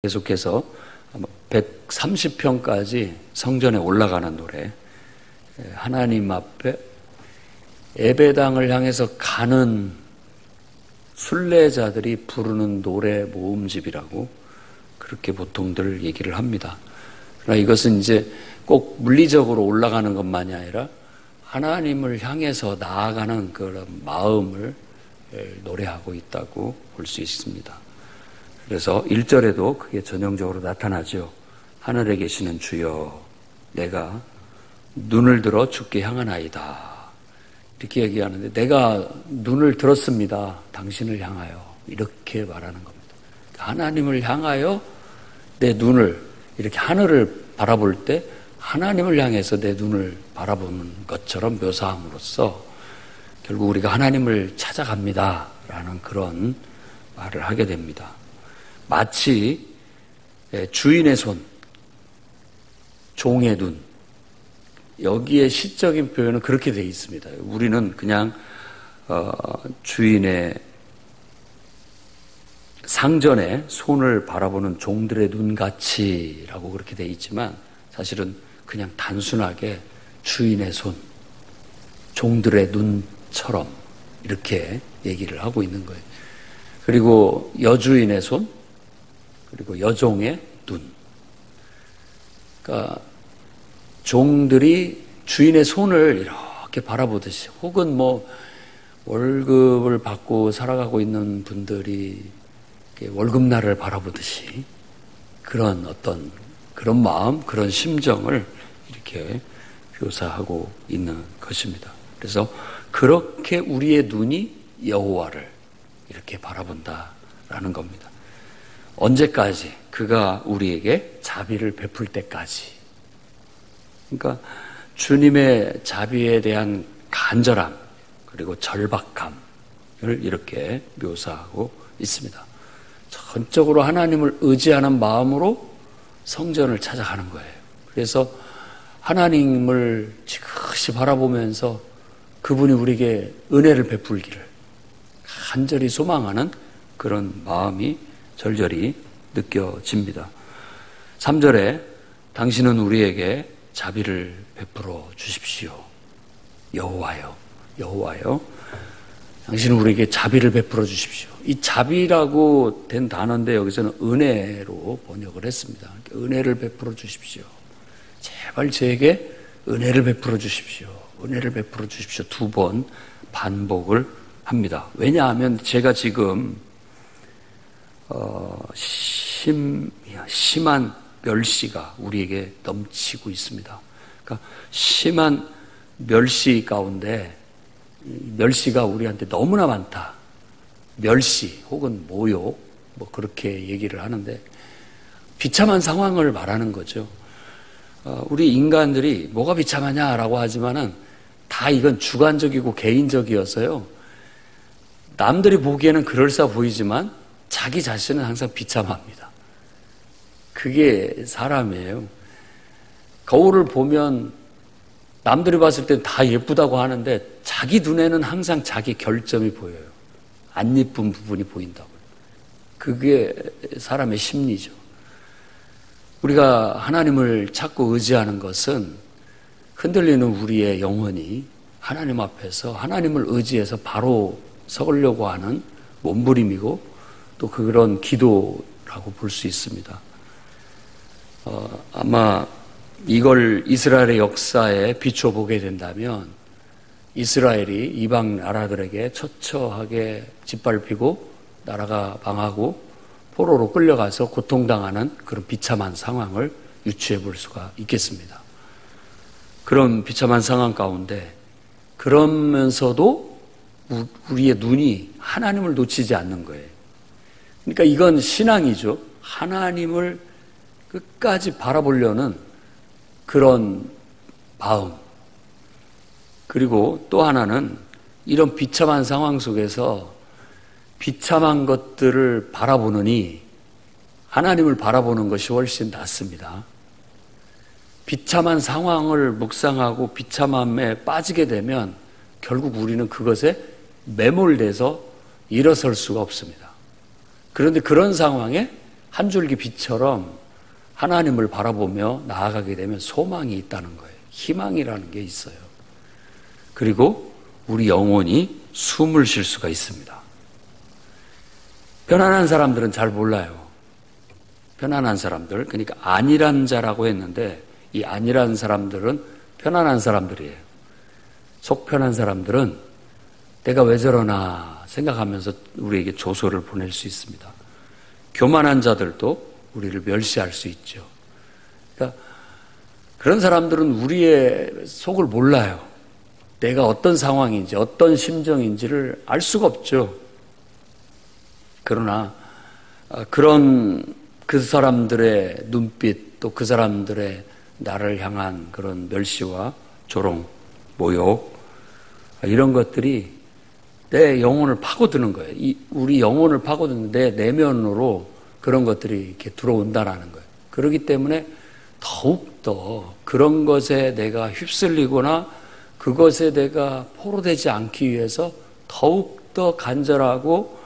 계속해서 130편까지 성전에 올라가는 노래, 하나님 앞에 예배당을 향해서 가는 순례자들이 부르는 노래 모음집이라고 그렇게 보통들 얘기를 합니다. 그러나 이것은 이제 꼭 물리적으로 올라가는 것만이 아니라 하나님을 향해서 나아가는 그런 마음을 노래하고 있다고 볼 수 있습니다. 그래서 1절에도 그게 전형적으로 나타나죠. 하늘에 계시는 주여, 내가 눈을 들어 주께 향하나이다. 이렇게 얘기하는데, 내가 눈을 들었습니다. 당신을 향하여. 이렇게 말하는 겁니다. 하나님을 향하여 내 눈을, 이렇게 하늘을 바라볼 때 하나님을 향해서 내 눈을 바라보는 것처럼 묘사함으로써 결국 우리가 하나님을 찾아갑니다. 라는 그런 말을 하게 됩니다. 마치 주인의 손, 종의 눈, 여기에 시적인 표현은 그렇게 되어 있습니다. 우리는 그냥 주인의 상전의 손을 바라보는 종들의 눈같이라고 그렇게 되어 있지만 사실은 그냥 단순하게 주인의 손, 종들의 눈처럼 이렇게 얘기를 하고 있는 거예요. 그리고 여주인의 손, 그리고 여종의 눈. 그러니까 종들이 주인의 손을 이렇게 바라보듯이, 혹은 뭐 월급을 받고 살아가고 있는 분들이 월급날을 바라보듯이 그런 어떤 그런 마음, 그런 심정을 이렇게 묘사하고 있는 것입니다. 그래서 그렇게 우리의 눈이 여호와를 이렇게 바라본다라는 겁니다. 언제까지? 그가 우리에게 자비를 베풀 때까지. 그러니까 주님의 자비에 대한 간절함 그리고 절박함을 이렇게 묘사하고 있습니다. 전적으로 하나님을 의지하는 마음으로 성전을 찾아가는 거예요. 그래서 하나님을 지그시 바라보면서 그분이 우리에게 은혜를 베풀기를 간절히 소망하는 그런 마음이 절절히 느껴집니다. 3절에 당신은 우리에게 자비를 베풀어 주십시오. 여호와여, 여호와여, 당신은 우리에게 자비를 베풀어 주십시오. 이 자비라고 된 단어인데 여기서는 은혜로 번역을 했습니다. 은혜를 베풀어 주십시오. 제발 저에게 은혜를 베풀어 주십시오. 은혜를 베풀어 주십시오. 2번 반복을 합니다. 왜냐하면 제가 지금 심한 멸시가 우리에게 넘치고 있습니다. 그러니까 심한 멸시 가운데 멸시가 우리한테 너무나 많다. 멸시 혹은 모욕 뭐 그렇게 얘기를 하는데 비참한 상황을 말하는 거죠. 우리 인간들이 뭐가 비참하냐라고 하지만은 다 이건 주관적이고 개인적이어서요. 남들이 보기에는 그럴싸 보이지만 자기 자신은 항상 비참합니다. 그게 사람이에요. 거울을 보면 남들이 봤을 땐 다 예쁘다고 하는데 자기 눈에는 항상 자기 결점이 보여요. 안 예쁜 부분이 보인다고요. 그게 사람의 심리죠. 우리가 하나님을 찾고 의지하는 것은 흔들리는 우리의 영혼이 하나님 앞에서 하나님을 의지해서 바로 서려고 하는 몸부림이고 또 그런 기도라고 볼 수 있습니다. 아마 이걸 이스라엘의 역사에 비춰보게 된다면 이스라엘이 이방 나라들에게 처처하게 짓밟히고 나라가 망하고 포로로 끌려가서 고통당하는 그런 비참한 상황을 유추해 볼 수가 있겠습니다. 그런 비참한 상황 가운데 그러면서도 우리의 눈이 하나님을 놓치지 않는 거예요. 그러니까 이건 신앙이죠. 하나님을 끝까지 바라보려는 그런 마음. 그리고 또 하나는 이런 비참한 상황 속에서 비참한 것들을 바라보느니 하나님을 바라보는 것이 훨씬 낫습니다. 비참한 상황을 묵상하고 비참함에 빠지게 되면 결국 우리는 그것에 매몰돼서 일어설 수가 없습니다. 그런데 그런 상황에 한 줄기 빛처럼 하나님을 바라보며 나아가게 되면 소망이 있다는 거예요. 희망이라는 게 있어요. 그리고 우리 영혼이 숨을 쉴 수가 있습니다. 편안한 사람들은 잘 몰라요. 편안한 사람들, 그러니까 안일한 자라고 했는데 이 안일한 사람들은 편안한 사람들이에요. 속 편한 사람들은 내가 왜 저러나 생각하면서 우리에게 조소를 보낼 수 있습니다. 교만한 자들도 우리를 멸시할 수 있죠. 그러니까 그런 사람들은 우리의 속을 몰라요. 내가 어떤 상황인지 어떤 심정인지를 알 수가 없죠. 그러나 그런 그 사람들의 눈빛 또 그 사람들의 나를 향한 그런 멸시와 조롱, 모욕 이런 것들이 내 영혼을 파고드는 거예요. 우리 영혼을 파고드는 내 내면으로 그런 것들이 이렇게 들어온다라는 거예요. 그렇기 때문에 더욱더 그런 것에 내가 휩쓸리거나 그것에 내가 포로되지 않기 위해서 더욱더 간절하고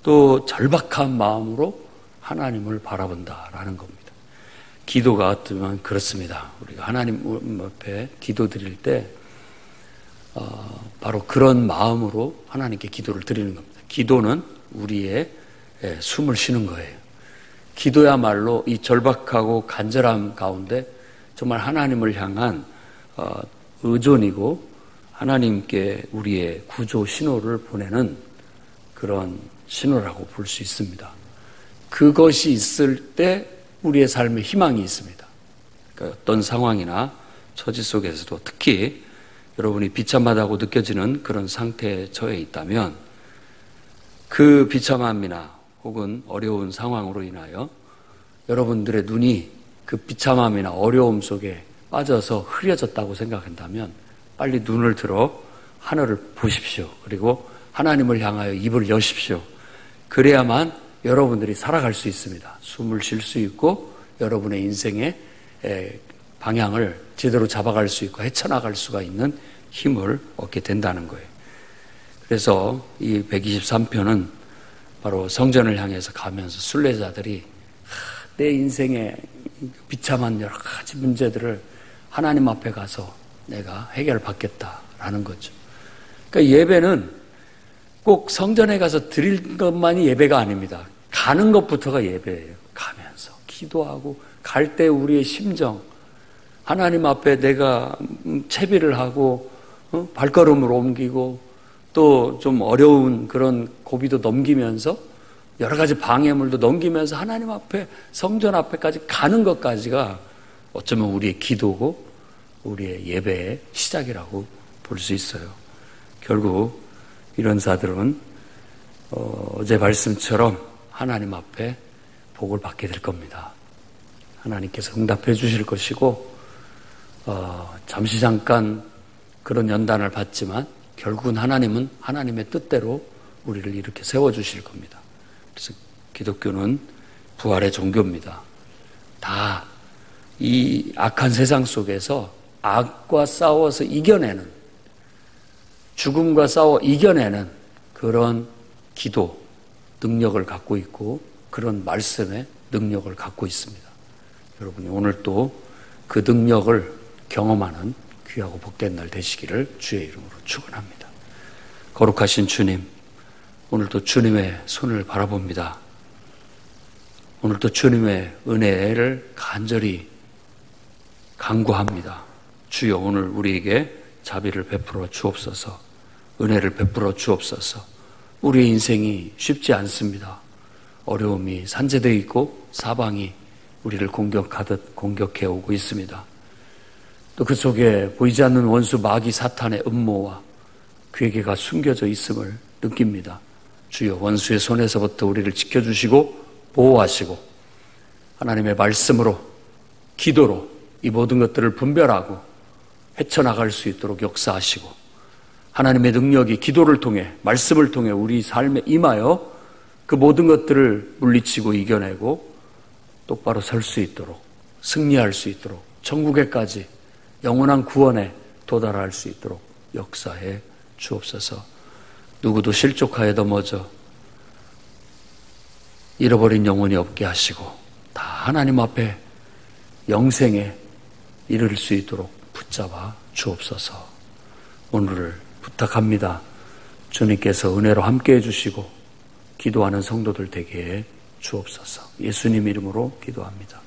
또 절박한 마음으로 하나님을 바라본다라는 겁니다. 기도가 어쩌면 그렇습니다. 우리가 하나님 앞에 기도 드릴 때 바로 그런 마음으로 하나님께 기도를 드리는 겁니다. 기도는 우리의 숨을 쉬는 거예요. 기도야말로 이 절박하고 간절함 가운데 정말 하나님을 향한 의존이고 하나님께 우리의 구조 신호를 보내는 그런 신호라고 볼 수 있습니다. 그것이 있을 때 우리의 삶에 희망이 있습니다. 그러니까 어떤 상황이나 처지 속에서도 특히 여러분이 비참하다고 느껴지는 그런 상태에 처해 있다면 그 비참함이나 혹은 어려운 상황으로 인하여 여러분들의 눈이 그 비참함이나 어려움 속에 빠져서 흐려졌다고 생각한다면 빨리 눈을 들어 하늘을 보십시오. 그리고 하나님을 향하여 입을 여십시오. 그래야만 여러분들이 살아갈 수 있습니다. 숨을 쉴 수 있고 여러분의 인생의 방향을 제대로 잡아갈 수 있고 헤쳐나갈 수가 있는 힘을 얻게 된다는 거예요. 그래서 이 123편은 바로 성전을 향해서 가면서 순례자들이 내 인생의 비참한 여러 가지 문제들을 하나님 앞에 가서 내가 해결받겠다라는 거죠. 그러니까 예배는 꼭 성전에 가서 드릴 것만이 예배가 아닙니다. 가는 것부터가 예배예요. 가면서 기도하고 갈 때 우리의 심정, 하나님 앞에 내가 채비를 하고 발걸음을 옮기고 또 좀 어려운 그런 고비도 넘기면서 여러 가지 방해물도 넘기면서 하나님 앞에 성전 앞에까지 가는 것까지가 어쩌면 우리의 기도고 우리의 예배의 시작이라고 볼 수 있어요. 결국 이런 자들은 어제 말씀처럼 하나님 앞에 복을 받게 될 겁니다. 하나님께서 응답해 주실 것이고 잠시 잠깐 그런 연단을 받지만 결국은 하나님은 하나님의 뜻대로 우리를 이렇게 세워주실 겁니다. 그래서 기독교는 부활의 종교입니다. 다 이 악한 세상 속에서 악과 싸워서 이겨내는, 죽음과 싸워 이겨내는 그런 기도 능력을 갖고 있고 그런 말씀의 능력을 갖고 있습니다. 여러분이 오늘 또 그 능력을 경험하는 귀하고 복된 날 되시기를 주의 이름으로 축원합니다. 거룩하신 주님, 오늘도 주님의 손을 바라봅니다. 오늘도 주님의 은혜를 간절히 간구합니다. 주여 오늘 우리에게 자비를 베풀어 주옵소서, 은혜를 베풀어 주옵소서. 우리의 인생이 쉽지 않습니다. 어려움이 산재되어 있고 사방이 우리를 공격하듯 공격해 오고 있습니다. 또 그 속에 보이지 않는 원수 마귀 사탄의 음모와 괴계가 숨겨져 있음을 느낍니다. 주여 원수의 손에서부터 우리를 지켜주시고 보호하시고 하나님의 말씀으로 기도로 이 모든 것들을 분별하고 헤쳐나갈 수 있도록 역사하시고 하나님의 능력이 기도를 통해 말씀을 통해 우리 삶에 임하여 그 모든 것들을 물리치고 이겨내고 똑바로 설 수 있도록 승리할 수 있도록 천국에까지 영원한 구원에 도달할 수 있도록 역사해 주옵소서. 누구도 실족하여 넘어져 잃어버린 영혼이 없게 하시고 다 하나님 앞에 영생에 이를 수 있도록 붙잡아 주옵소서. 오늘을 부탁합니다. 주님께서 은혜로 함께해 주시고 기도하는 성도들 되게 해 주옵소서. 예수님 이름으로 기도합니다.